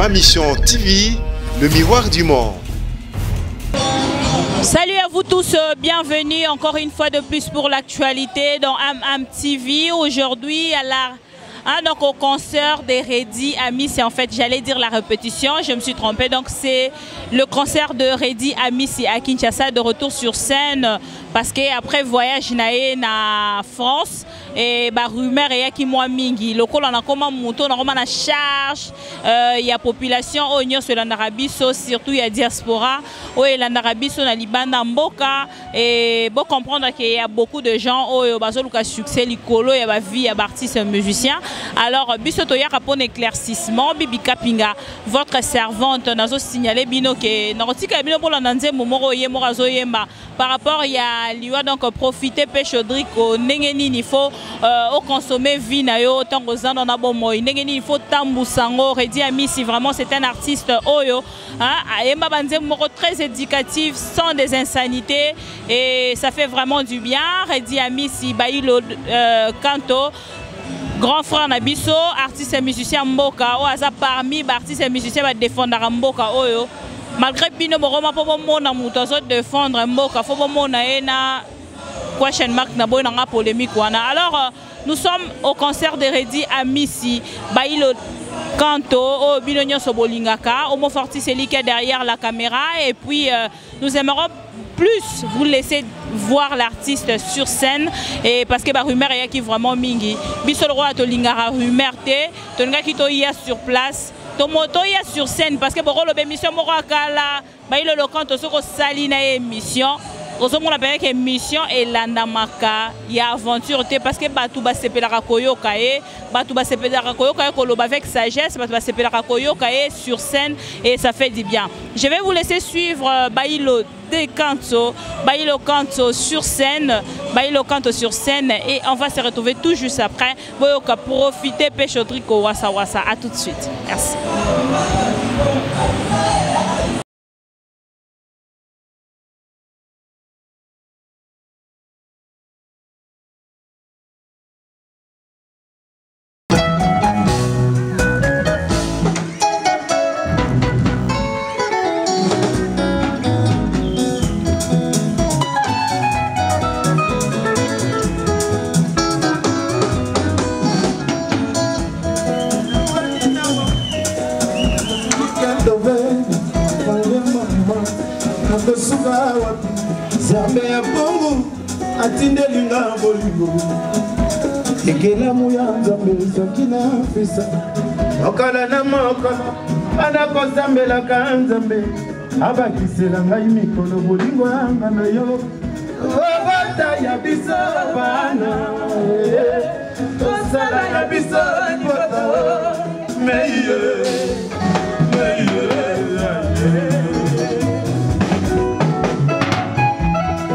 Ma Mission TV, le miroir du monde. Salut à vous tous, bienvenue encore une fois de plus pour l'actualité dans AM TV. Aujourd'hui, donc au concert des Redi Amis, c'est en fait, j'allais dire la répétition, je me suis trompée. Donc c'est le concert de Redi Amis à Kinshasa, de retour sur scène parce qu'après voyage naé na France et bah rumeur et qui moi mingi local on a comment monto on a charge il y a population au union sur l'Arabie surtout il y a diaspora au l'Arabie sur la Liban mboka et bon comprendre qu'il y a beaucoup de gens au bazoluka succès likolo il y a vie à artistes musiciens. Alors bisoto ya rapon éclaircissement bibi kapinga votre servante nazo signaler bino que narotika bino pour l'ananze momoro yemo razo yemba par rapport il y a liwa donc profiter pêche au nengeni il faut au consommer vin yo tant que ça on a bon moi nengeni il faut tambusango Redi Amis si vraiment c'est un artiste oyo hein ayemba banze moko très éducatif sans des insanités et ça fait vraiment du bien. Redi Amis si bailo canto grand frère Nabiso, artiste et musicien Mboka, ou asa parmi artistes et musiciens va défendre Mboka oyo. Malgré Pino Moroma pour mon amour défendre Mboka, faut mon na question mark na boy na polémique wana. Alors nous sommes au concert de Redi Amis si bailo canto au Bilonio Sobolingaka, Homo Forti c'est lui qui est derrière la caméra et puis nous aimerons plus vous laisser voir l'artiste sur scène et parce que ba rumeur est qui vraiment mingi biso le roi to lingara rumeur te to nga ki to ya sur place to moto ya sur scène parce que bo lo émission moko akala ba ile le canto soko sali na émission on a payé émission et l'andamaka il y a aventure parce que batu ba sepelaka koyoka e batu ba sepelaka koyoka koloba avec sagesse batu ba sepelaka koyoka e sur scène et ça fait du bien. Je vais vous laisser suivre Bailo de Canto, Bailo Canto sur scène, Bailo Canto sur scène et on va se retrouver tout juste après. Boyoka profiter pêche au tricot wasa wasa. À tout de suite. Merci. Zambia bongo atindelinga bolingo ekela muyanza mbeza kina fisa okala na mokolo ana ko zambela kanzambe abakisela ngai mikolo bolingo anga na yo obata ya biso bana tosala ya biso lipota meye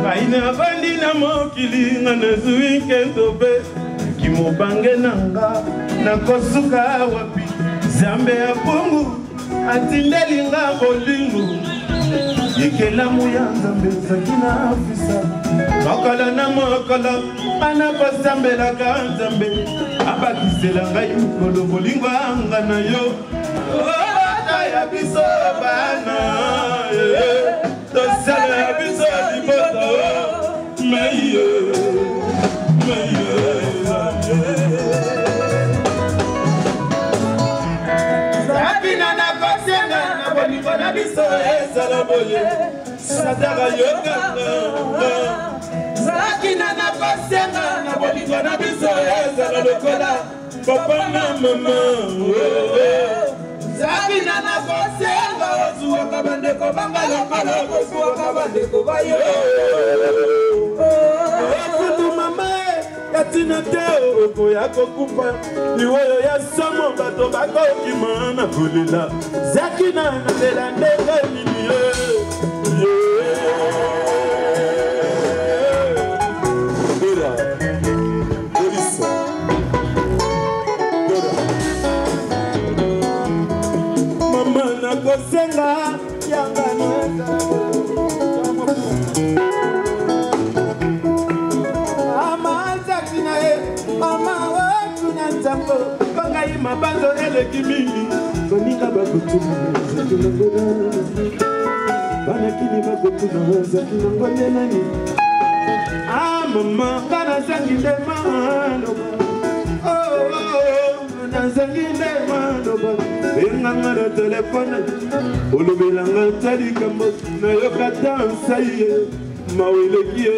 Aina bandina mokili ngana zuike tobe kimobange nanga nakosuka wapi zambe ya bongo atindelinga bolingo yekela muyanza mbeza kina afisa makala na makala ana kosambela kanzambe abakisela ngai mukolo bolingo anga na yo obata ya biso bana tosala ya biso liboto meye Sabina na kosenga na bolingo na biso ezala boye sadaka yokanga Sabina na kosenga na bolingo na biso ezala lokola papa na mama Sabina na kosenga ozuwa kabandeko banga lokola ozuwa kabandeko bayo Kutu mama yatina teo oko yako kupa Iwoyo ya somo bato bako kimana kulila Zakina na tela ndeka nini Mama na kosenga yanga nweza Mama wetu na nzambo ngai mabanzo eleki mingi baninga bakotuna zaki nangona banakini bakotuna zaki nangona nani mama kana zangi ndema loba nazangi ndema loba enganga na telefone olobelanga talikambo nayoka dansa ye maweleki ye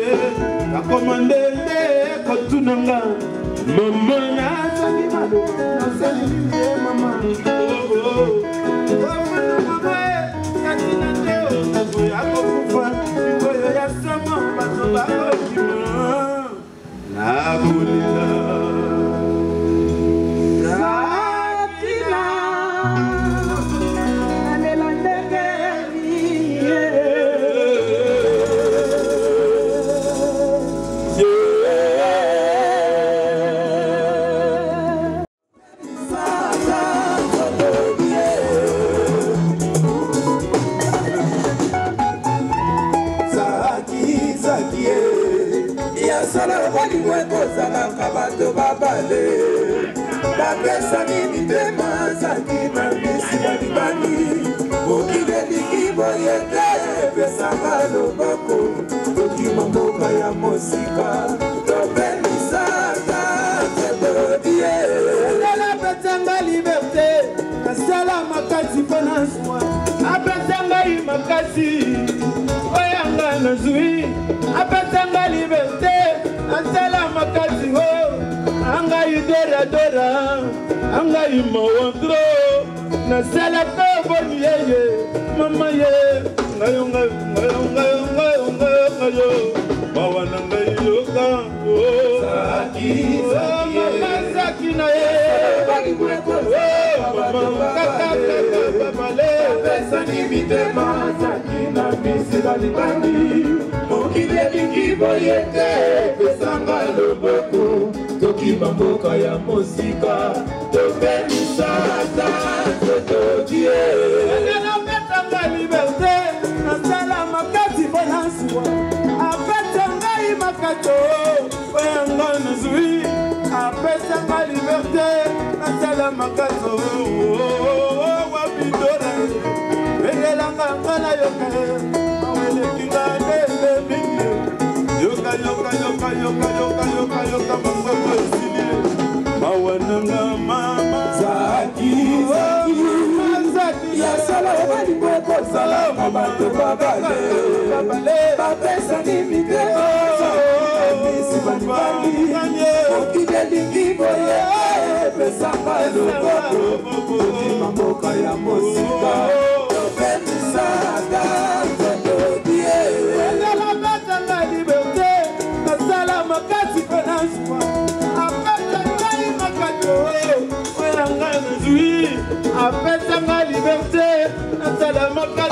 akomandende kotunanga mama nazangi maloba nazangi ye mama akokufa oyo ya sama bato bakokima nakolela bato babale bapesa nini tema zaki na misi balibani mokili eliki boye te epesaka loboko tokima mboka ya mosika topelisaka tebodie ala apesanga liberté nasala makasi mpona swa apesangai makasi oyanga nazwi apesanga liberté nasala makasi ho angai dora angai mawandro nasala ko boni yeye mama ye ngayo bawana ngai yoka saki na ye mama kaka babale pesani mitema zaki na misi balibani mokili elingi boye te pesanga loboko tokima mboka ya mosika topelisaka totodie apesanga liberté nasala makasi mpona swa apesa ngai makato oyanga nazwi apesanga liberté nasala makato wapidora bengelanga nga na yoka awelekinga ndende mingi yoka mangoko esili mawananga mama zaki yasala balingo ekozala na bato babale bapesani mitema misi balibali mokili elingi boye epesaka loboko tokima mboka ya mosika topelisaka totodie apesanga liberté nasala makasi mpona swa apesanga makato oyanga nazwi apesanga liberté nasala makasi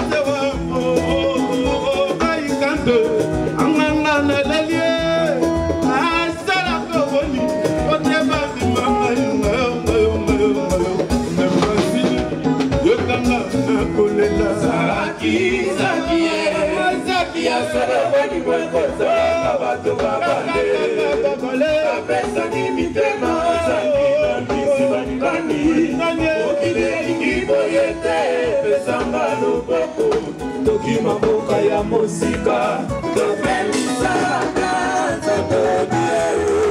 aikando anganga nalelie asala koboni oteba bimanga yokanga nakolela zaki yasala balingo ekozala bato babale bapesani mitema zaki na misi balibani mokili elingi boye te pesanga loboko tokima mboka ya mosika topelisaka totodie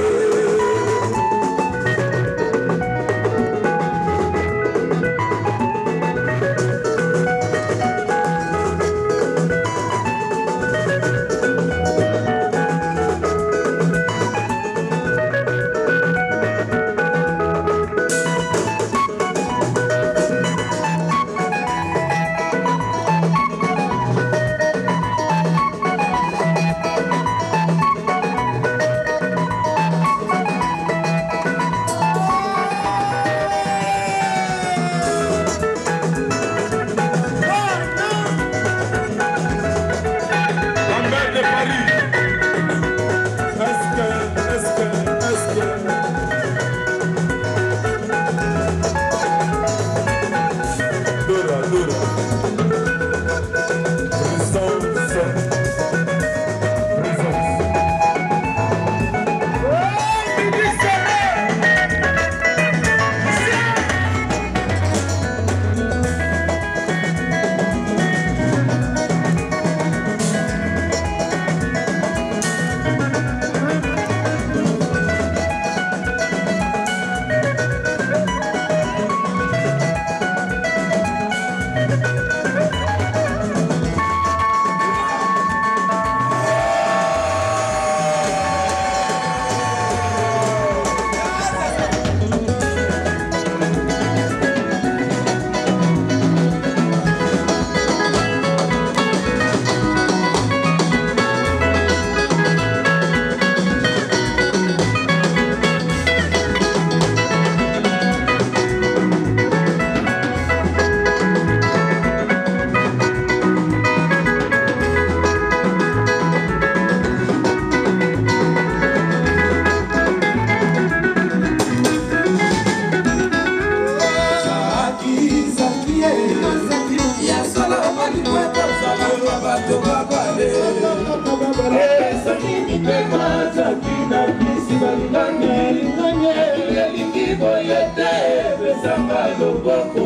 Tanga loboko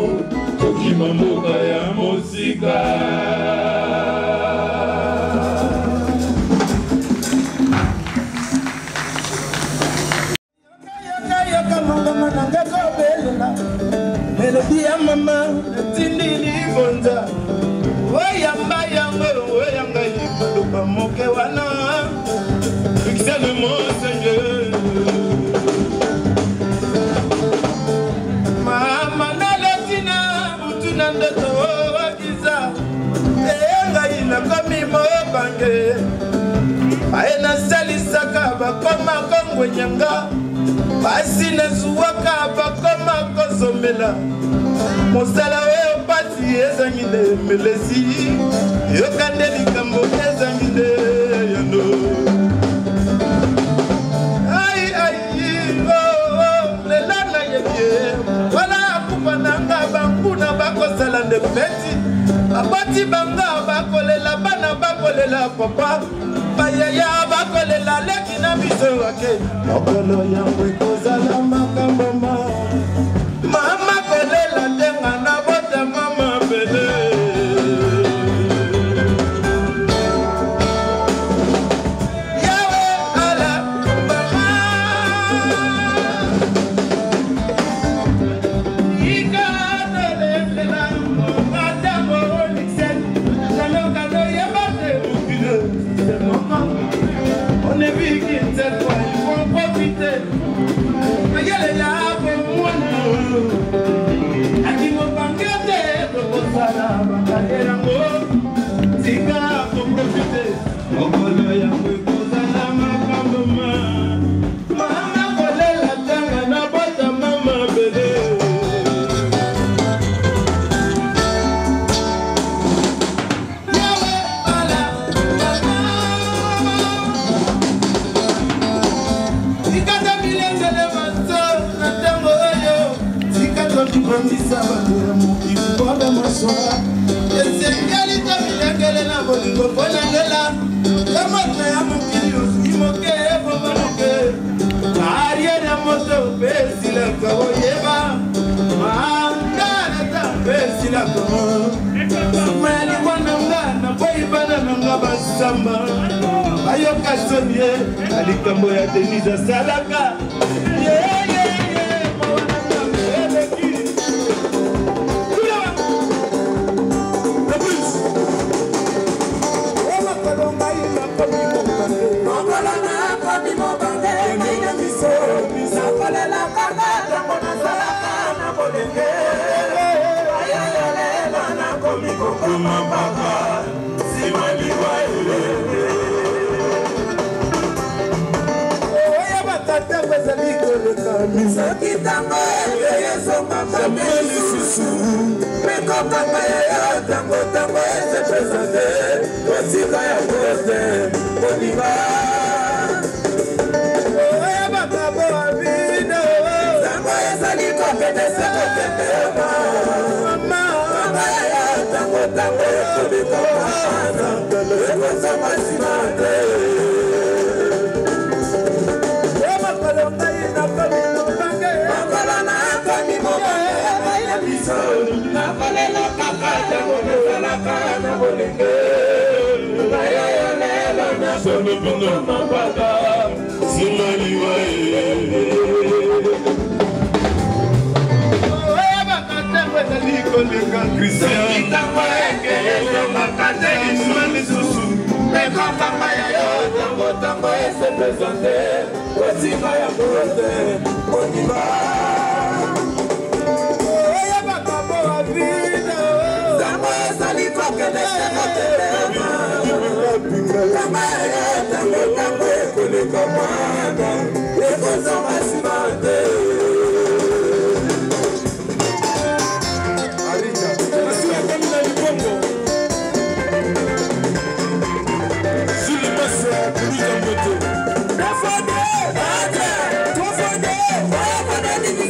tokima mboka ya mosika. Melodi ya mama tindi libonza oyamba yango oyanga yikoluka moke wana fixele mosenge mama naletina butuna ndoto wakiza eyanga inakomi mobange aena salisaka bakoma kongwenyanga basi nazuwaka bakoma kozomela mosala oyo pasi ezangi nde melesi yokande likambo ezangi nde yano lela na yebie wala akufa nanga banguna bakosala nde feti abati banga bakolela bana bakolela papa bayaya bakolela leki na biso wake mokolo yango ekozala makambo mama kolela tenga na bota mama bele yawe ala mama ikanelela madamo olixen kanokano yabate mukine on est vu qu'une cette fois il faut profiter. Mayele ya bomwana akimo bangete kokosala bakadera ngo tika ko profiter. Okolo ya kokosala makambo mama kolela tanga na bota mama bele. Kondisa bakura mokili mpona maswa esengeli tamilengele na bolingo mponangela yamoto ya mokili ozwi moke eboma moke ariere ya moto mpe esilaka oyeba manganata mpe esilaka mayalingwa na nga na boyibana na nga basamba bayoka soni ye na likambo ya Denise asalaka Kitango yeso mama melisusu meko kama ya tango tango ese presente kosika ya kote boniba oya bakabo abino tango esali kopete se kopete mama ya tango tango ekolika mwana ekosa masimate nakolela kaka tango nasalaka na bolenge nayoyolela nasolobino mabaka simaliwa oyebaka ntango ezali koleka kristiantango ekeyezongaka te lisuma lisusu ekokanga ya yo tango tango ese presente kosinga ya kote koniba Thank you.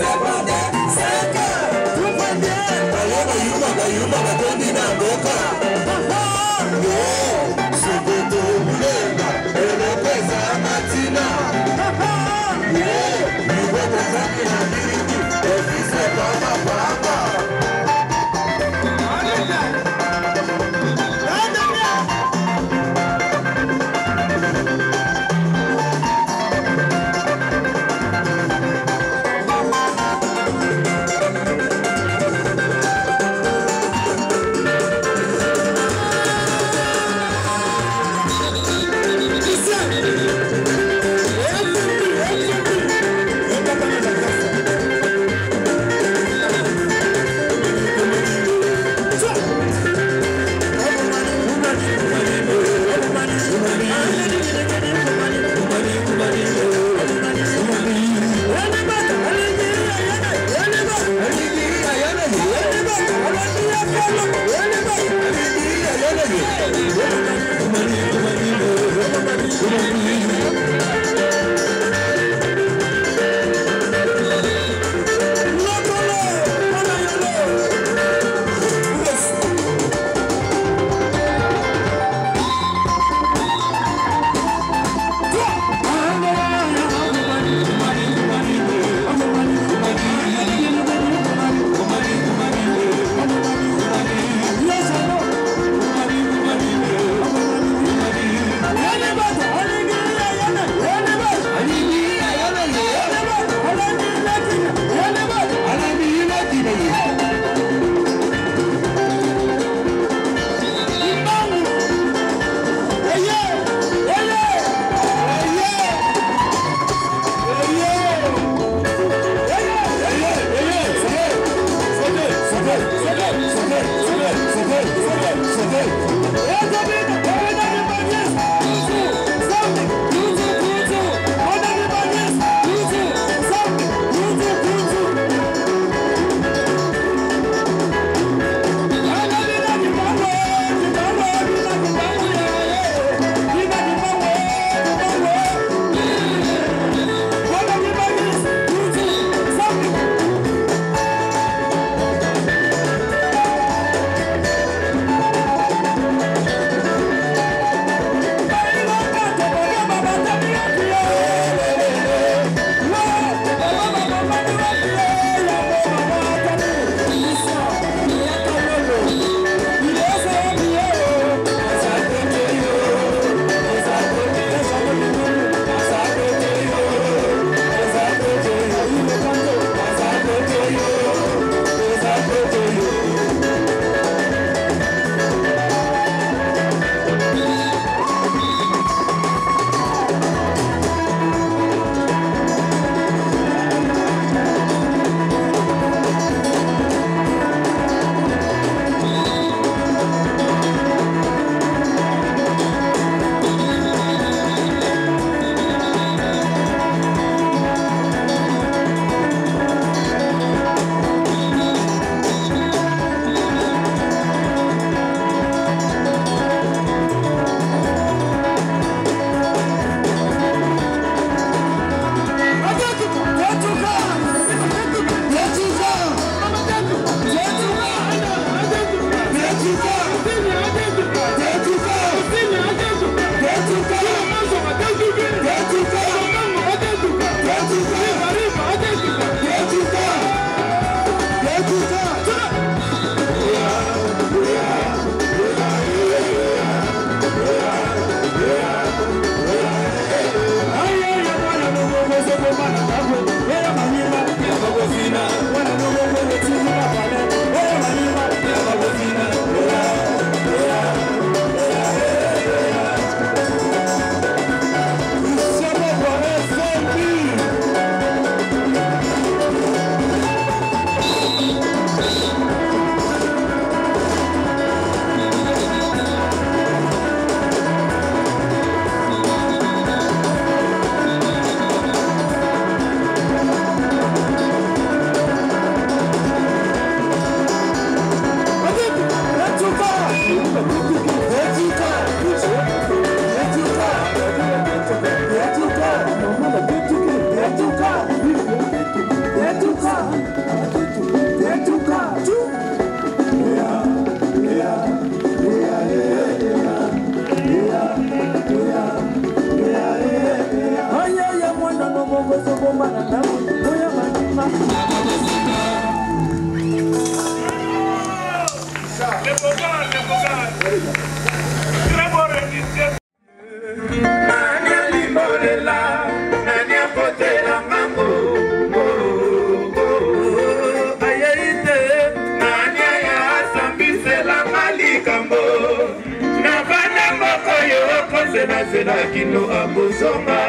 Zena kino abozonga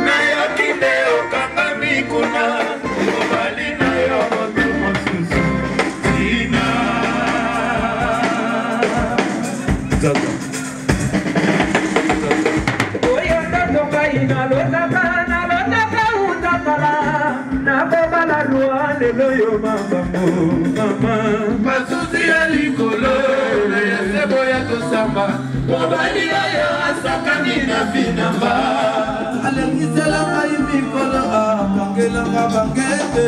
na yo kinde okanga mikuna mobali na yo moto mosusu tina oyo ndotoka inalotaka utakala nakobala lwa lelo yo mabango mama basusi ya likolo na ya sebo ya kosamba mobali oyo asakani na binamba alengiselanga imikolo akangelanga bangete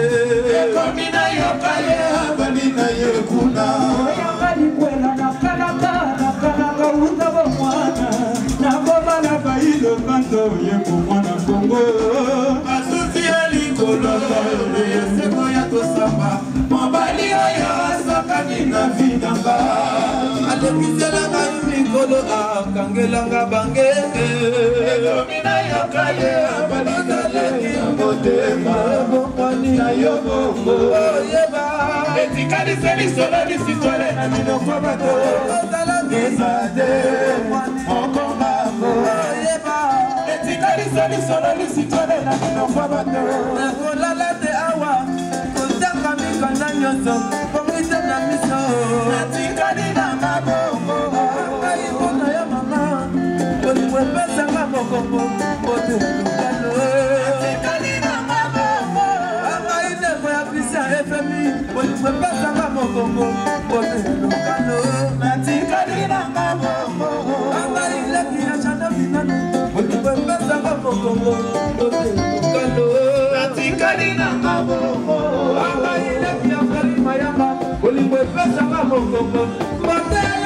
ekomi na yo kale abali na yo kuna oyanga likwela nakalaka uta bomwana nakobala bailo kanto yembo mwana kongo basusi ya likolo eseko ya kosamba mobali oyo asakani na binamba alengiselanga mikolo akangelanga bangete ekomi na yo kale abalingaleki ya motema ebongwani na yo bongo oyeba etikaliseli lisolo lisitwale na minoko bato ozalangisade okongako oyeba etikaliseli lisolo lisitwale na minoko bato nakolala te awa kotanga mikanda nyonso pongite na miso natikali na mabongo aibona ya mama olimwepesanga mokongo otelukano natikali na mabongo amaineko ya pisa efemi olimwepesanga mokongo otelukano natikali na mabongo amaileki ya chana minano olimwepesanga mokongo otelukano natikali na mabongo amaileki ya kalima yanga olimwepesanga mokongo otelukano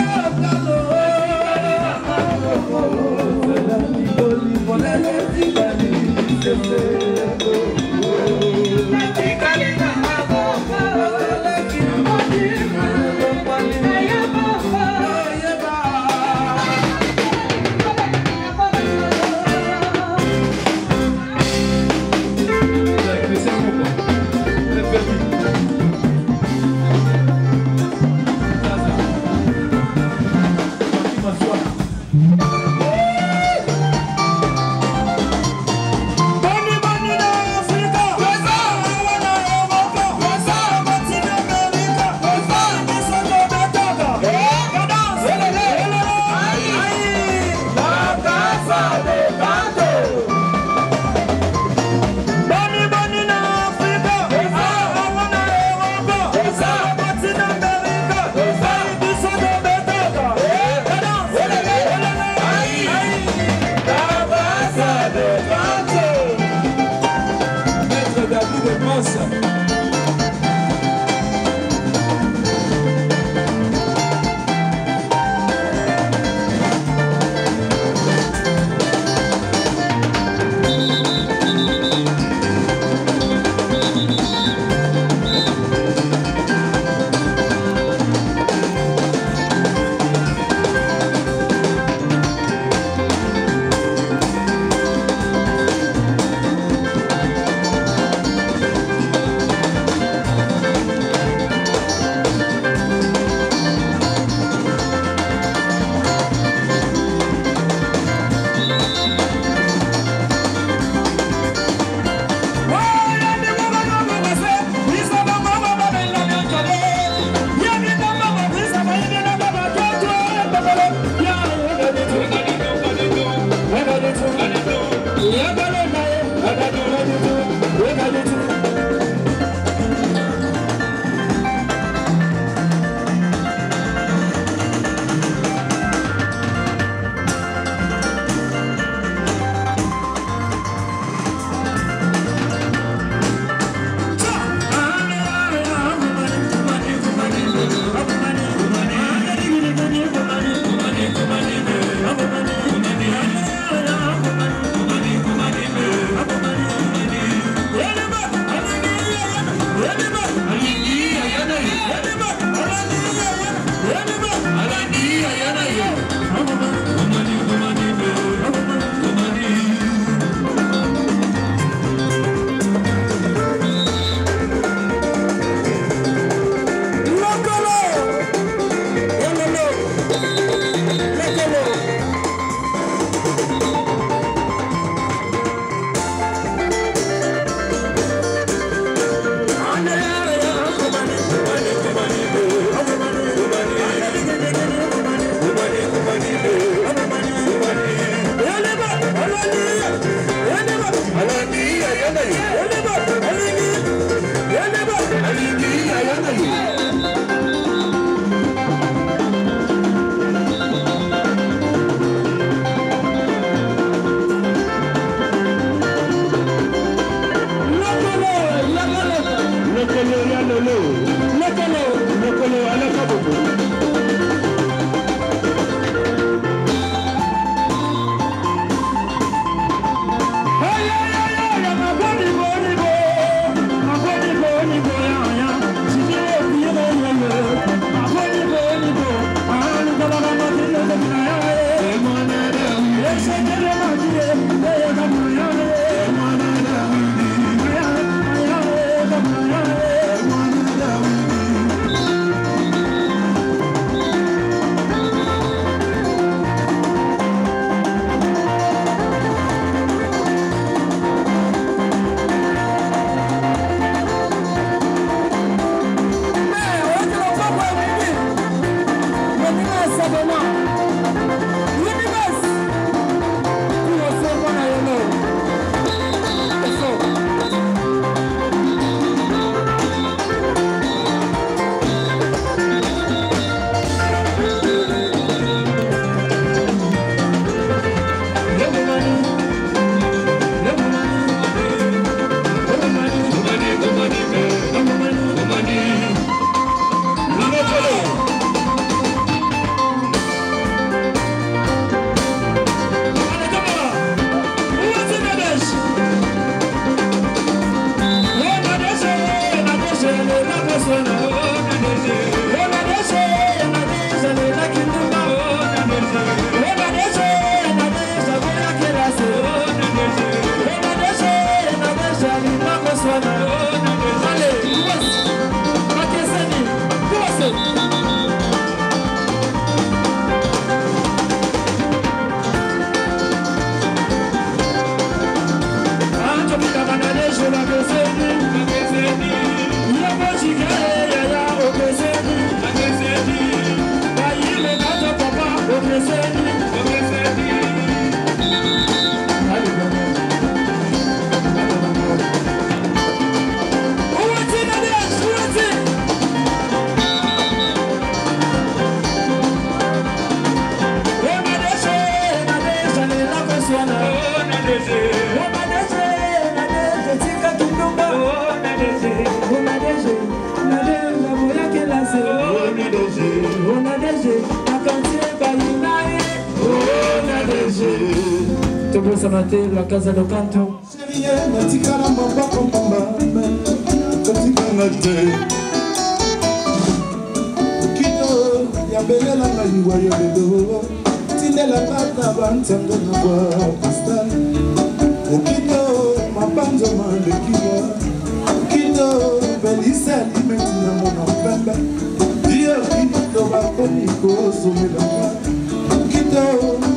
La casa do canto.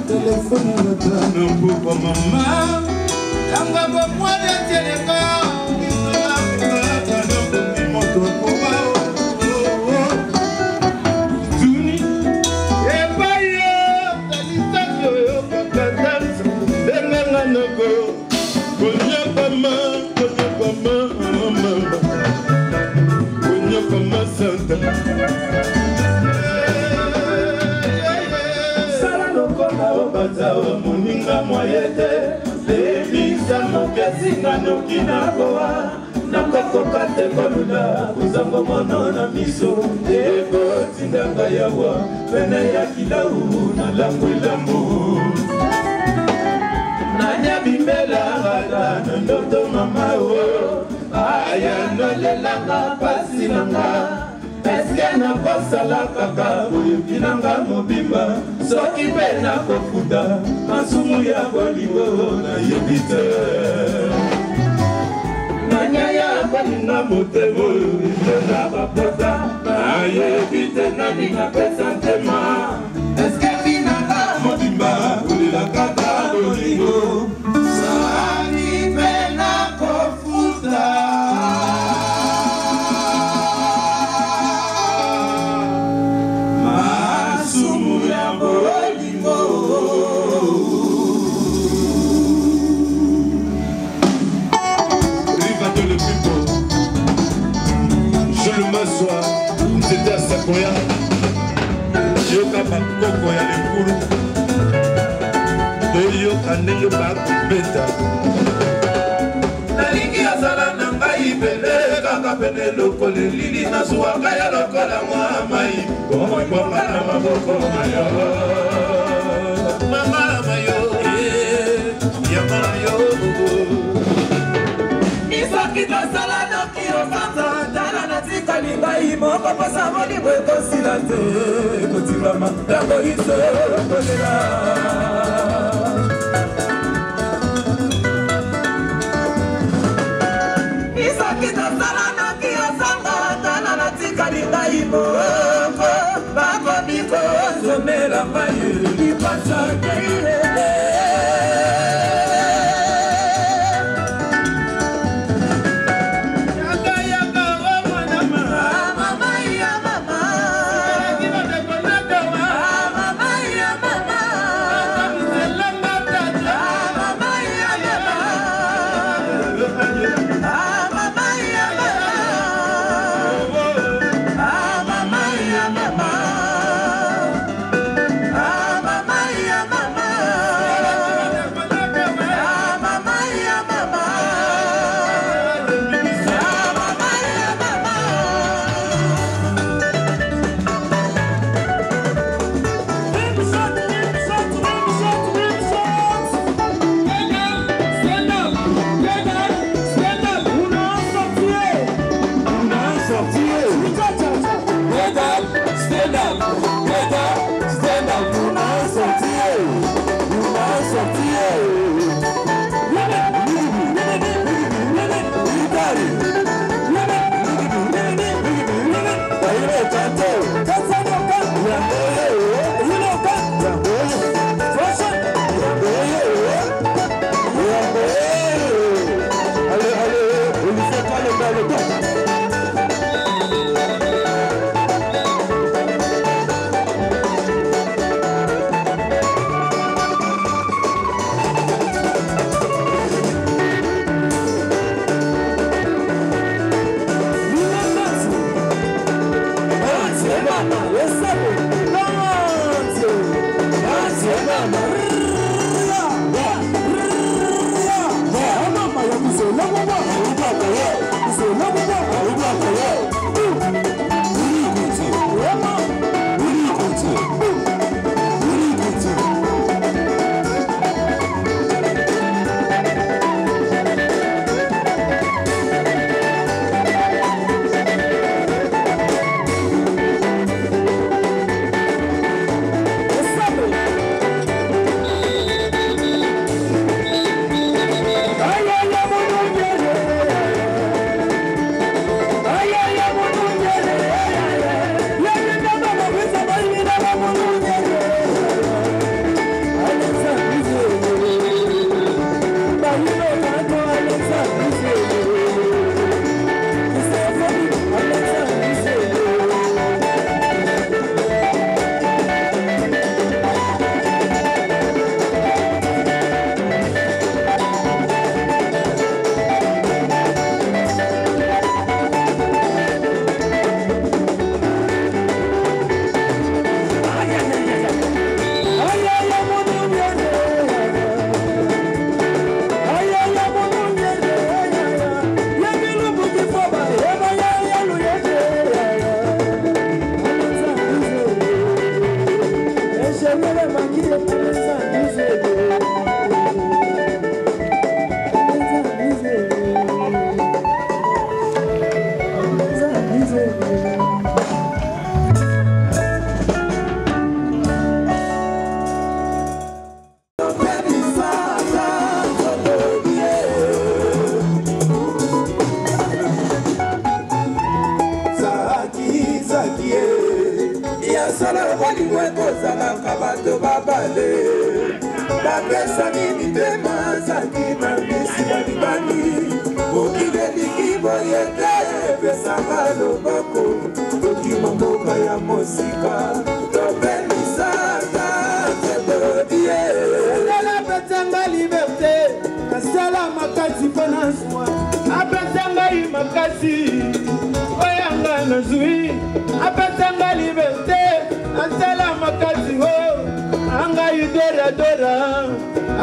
Téléphone à la table pour maman. Yanga bo moi de téléphone. Moninga moyete lebisa mokesinga nokina koa nakokoka te kolula kuzango mono na miso eko tindanga yawa pene ya kilau na langu lambu nanya bimbela gata na ndoto mama o aya nolelanga pasi nanga eske na kosala kaka oyoki nanga mobimba soki mpe nakofuta masumu ya bolingo nayebi te nanya ya baninga motema oyo ite na bapota nayebi te nani napesa ntema eske binanga mobimba olelaka ta bolingo soki mpe nakofuta. C'était à Sakoya, Yoka Bakoko ya Lekuru, Yoka Neyo Bakupeta. nalingi azala na ngai pene kaka pene lokolo elili nazwaka ya lokola mwa mai komibonga na maboko mayo mama mayo ya mayo isaki tosala noki osanta tala natikali ngai moko pasa molimo ekosila te ekotimama ntango iso kolela bakomiko zomela maye lipasa keile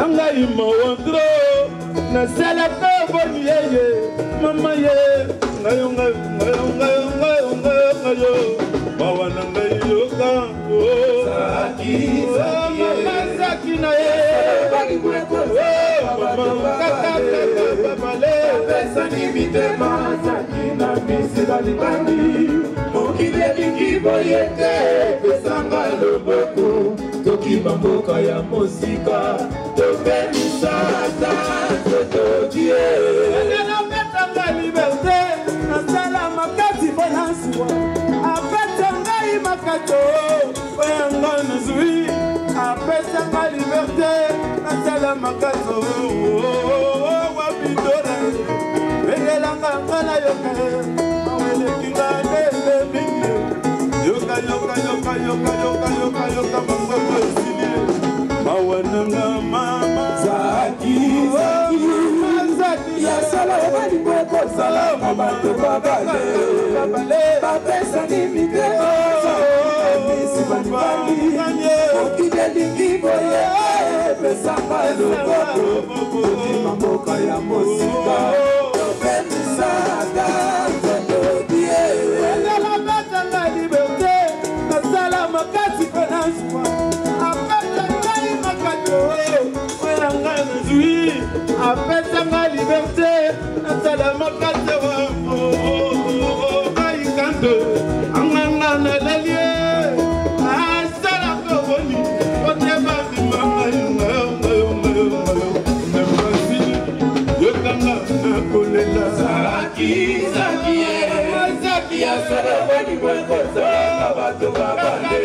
Anga imo wondro na sala ko boni ye mama ye ngayo bawa na ngai yoka Zaki Zaki na ye mama kaka babale pesa ni mitema Zaki na misi balibani mokile likiboyete pesanga loboko tokima mboka ya mosika topemisa totodie napetanga liberté nasala makati bonaswa apetanga imakato oyanga nazwi apetanga liberté nasala makato wapidora bengelanga ngana yoka awelekinga nele mingi yoka mangoko esilie mawananga mama Zaki ya sala walimweko salama bato babale bapesa ni mitema misi balibali okide likiboye pesanga loboko okima mboka ya mosika topemisaka totodie engala batanga liberté nasala makasi penaswa apetanga imakato oyanga nazwi apetanga liberté nasala makasi aikando anganga nalalie asala koboni oteba bimanga yokanga nakolela Zaki ya sala wani mweko zala bato babale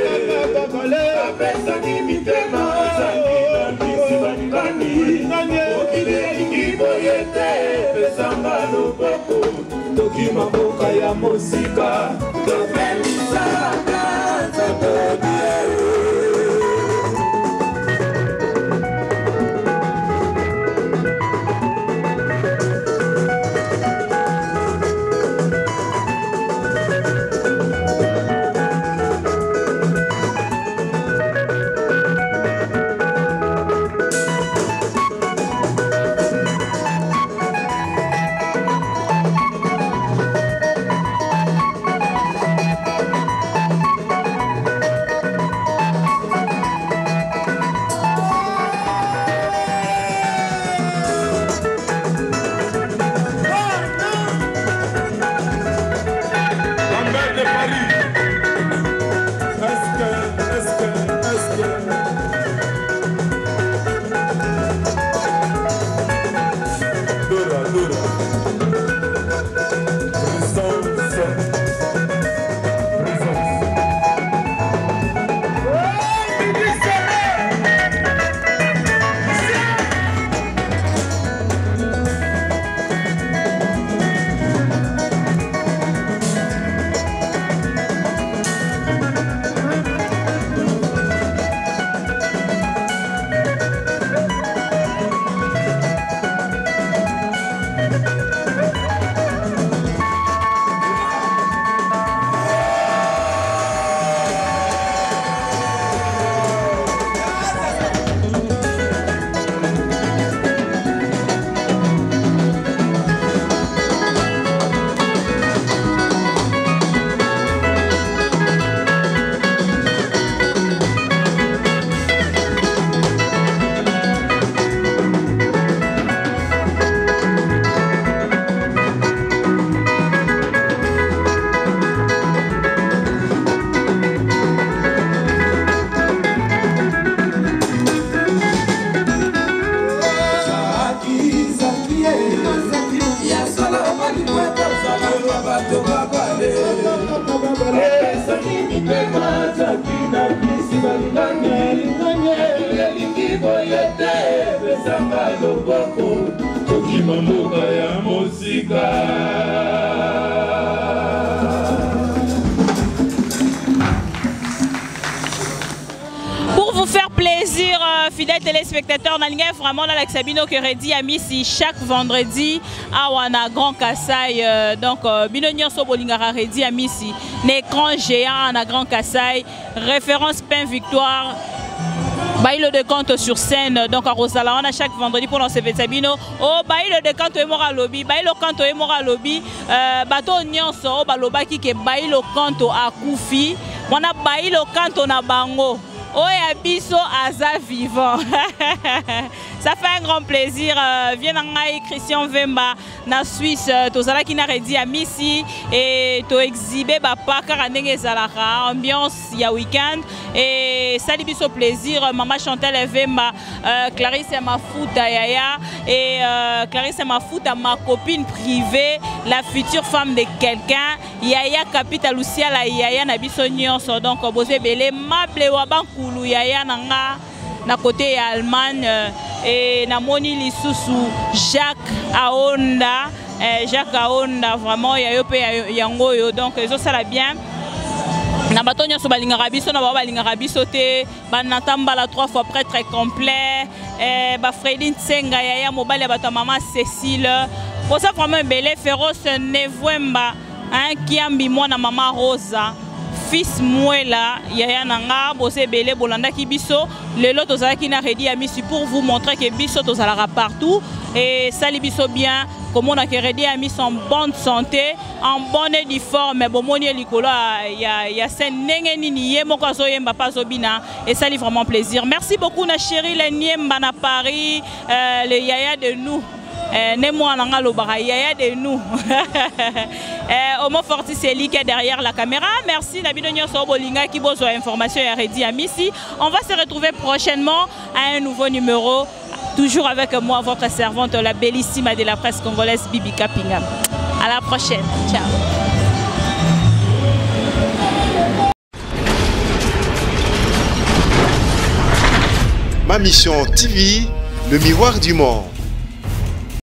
apesa ni mitema Zaki na misi balibani okile ingiboyete pesanga loboko tokima mboka ya mosika topemisaka totodie Pour vous faire plaisir, fidèles téléspectateurs, vraiment dans la Sabino Keredi a mis ici chaque vendredi à Wana Grand Kassai. Donc, Binonio Sobolingara Redi a mis ici l'écran géant à Grand Kassai, référence Pain Victoire. Bailo de Canto sur scène, donc à Rosala, on a chaque vendredi pour lancer Sabino. Oh, Bailo de Canto et Mora Lobby, Bailo Canto et Mora Lobby, bateau Nyonso, Balobaki qui Bailo Canto à Koufi, on a Bailo Canto na Bango. Oh, et Abisso Aza vivant. Ça fait un grand plaisir. Viens Christian Vemba, na Suisse, Tozala qui n'a rédi à Missy et to exhibé Bapa Karanenge Zalara, ambiance ya week-end. Et ça lui fait plaisir. Maman Chantal Vemba, Clarisse Mafuta Yaya et Clarisse Mafuta, ma copine privée, la future femme de quelqu'un. Yaya Capita Lucia la Yaya Nabiso Nyonso. Donc, Bosé Belé, Mable Wabankulu Yaya Nanga. Na côté Allemagne et na moni lisusu Jacques Aonda vraiment yango yo donc ça sera bien na batonya so balinga rabiso na balinga rabiso te banatamba la 3 fois prêtre complet ba Fredine Tsenga yaya mobile bato maman Cécile pour ça vraiment belé féroce Nevwemba hein kiambi mwana maman Rosa fils Mouela yaya nanga bosé belé bolanda ki biso lelo tozala ki na redi amisi pour vous montrer que biso tozala partout et sali biso bien comme on a que redi amisi en bonne santé en bonne forme mais bon moni likolo ya sen nenge nini ye moko zo yemba pas obina et ça lui vraiment plaisir. Merci beaucoup na chérie les Niemba na Paris le yaya de nous Nemo Ananga Lobara yaya de nous. Homo Forti c'est lui qui est derrière la caméra. Merci Nabido Nyonso Bolinga qui besoin information et Redi à Missy. On va se retrouver prochainement à un nouveau numéro. Toujours avec moi, votre servante, la bellissime de la presse congolaise, Bibi Kapinga. À la prochaine. Ciao. Ma mission TV, le miroir du monde.